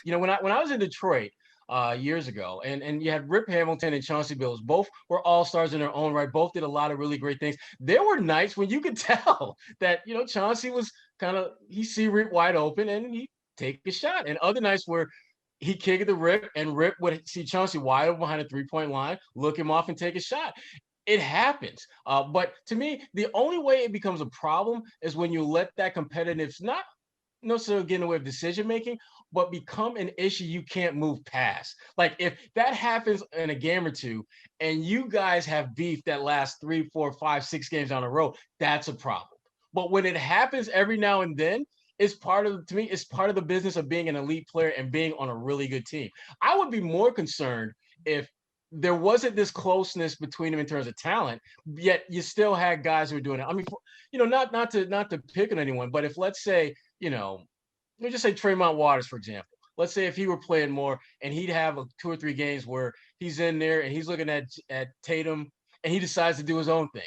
When I was in Detroit years ago, and you had Rip Hamilton and Chauncey Billups, both were all-stars in their own right. Both did a lot of really great things. There were nights when you could tell that, Chauncey was he see Rip wide open and he take a shot. And other nights where he kicked the Rip and Rip would see Chauncey wide open behind a three-point line, look him off and take a shot. It happens. But to me, the only way it becomes a problem is when you let that competitive, not necessarily get in the way of decision making, but become an issue you can't move past. Like if that happens in a game or two, and you guys have beef that lasts 3, 4, 5, 6 games down the road, that's a problem. But when it happens every now and then, it's part of the business of being an elite player and being on a really good team. I would be more concerned if there wasn't this closeness between them in terms of talent, yet you still had guys who were doing it. I mean, not to pick on anyone, but if let's say, let's just say Tremont Waters, for example. Let's say if he were playing more and he'd have 2 or 3 games where he's in there and he's looking at Tatum and he decides to do his own thing.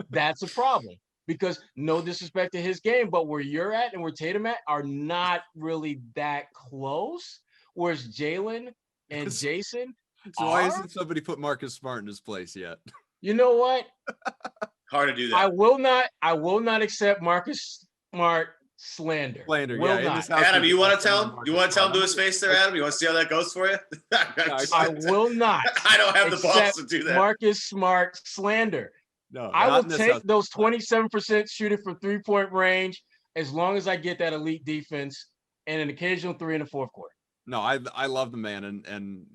That's a problem because no disrespect to his game, but where you're at and where Tatum at are not really that close. Whereas Jaylen and Jayson why hasn't somebody put Marcus Smart in his place yet? You know what? Hard to do that. I will not accept Marcus Smart slander. Adam, you want to tell him? You want to tell him to his face there, Adam? You want to see how that goes for you? I will not. I don't have the balls to do that. Marcus Smart slander. No, I will take those 27% shooting from 3-point range as long as I get that elite defense and an occasional 3 in the fourth quarter. No, I love the man, and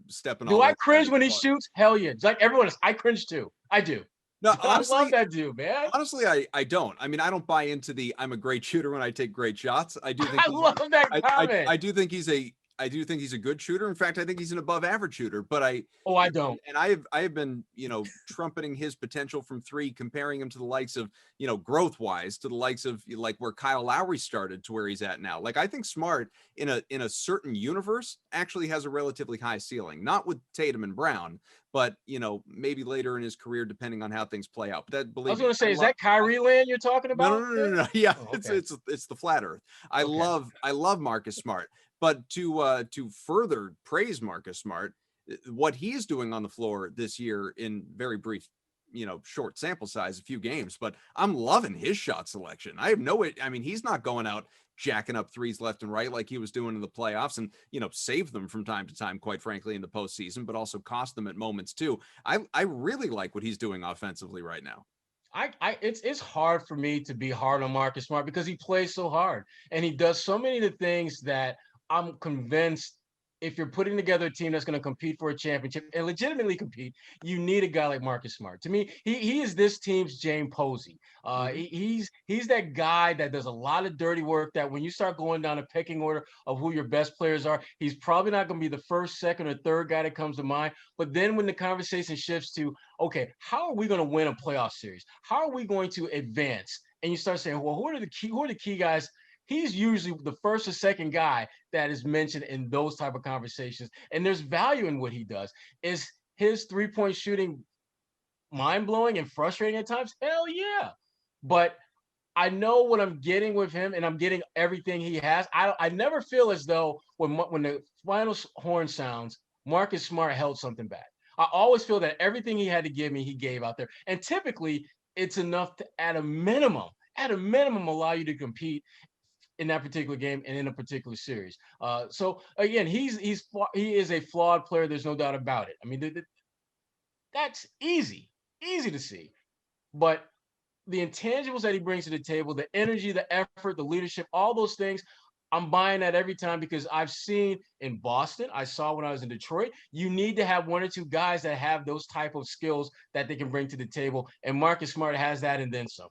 stepping. Do I cringe when he shoots? Hell yeah! Like everyone else, I cringe too. I do. No, honestly, I love that dude, man. Honestly, I don't. I mean, I don't buy into the I'm a great shooter when I take great shots. I do think I love that comment. I do think he's a good shooter. In fact, I think he's an above average shooter, but I don't. And I have been, trumpeting his potential from 3, comparing him to the likes of, growth wise to the likes of like where Kyle Lowry started to where he's at now. Like I think Smart in a certain universe actually has a relatively high ceiling, not with Tatum and Brown, but maybe later in his career, depending on how things play out. But I was going to say, is that Kyrie land you're talking about? No. Yeah, okay. It's the flat Earth. I love Marcus Smart. But to further praise Marcus Smart, what he's doing on the floor this year in very brief, short sample size, a few games, but I'm loving his shot selection. I mean, he's not going out jacking up threes left and right like he was doing in the playoffs and, save them from time to time, quite frankly, in the postseason, but also cost them at moments too. I really like what he's doing offensively right now. It's hard for me to be hard on Marcus Smart because he plays so hard and he does so many of the things that I'm convinced if you're putting together a team that's going to compete for a championship and legitimately compete, you need a guy like Marcus Smart. To me, he is this team's James Posey. He's that guy that does a lot of dirty work that when you start going down a pecking order of who your best players are, he's probably not going to be the first, second, or third guy that comes to mind. But then when the conversation shifts to, okay, how are we going to win a playoff series? How are we going to advance? And you start saying, well, who are the key guys? He's usually the first or second guy that is mentioned in those type of conversations. And there's value in what he does. Is his 3-point shooting mind-blowing and frustrating at times? Hell yeah. But I know what I'm getting with him, and I'm getting everything he has. I never feel as though when the final horn sounds, Marcus Smart held something back. I always feel that everything he had to give me, he gave out there. And typically, it's enough to, at a minimum, allow you to compete in that particular game and in a particular series. So again, he is a flawed player. There's no doubt about it. I mean, that's easy to see. But the intangibles that he brings to the table, the energy, the effort, the leadership, all those things, I'm buying that every time because I've seen in Boston, I saw when I was in Detroit, you need to have 1 or 2 guys that have those type of skills that they can bring to the table. And Marcus Smart has that and then some.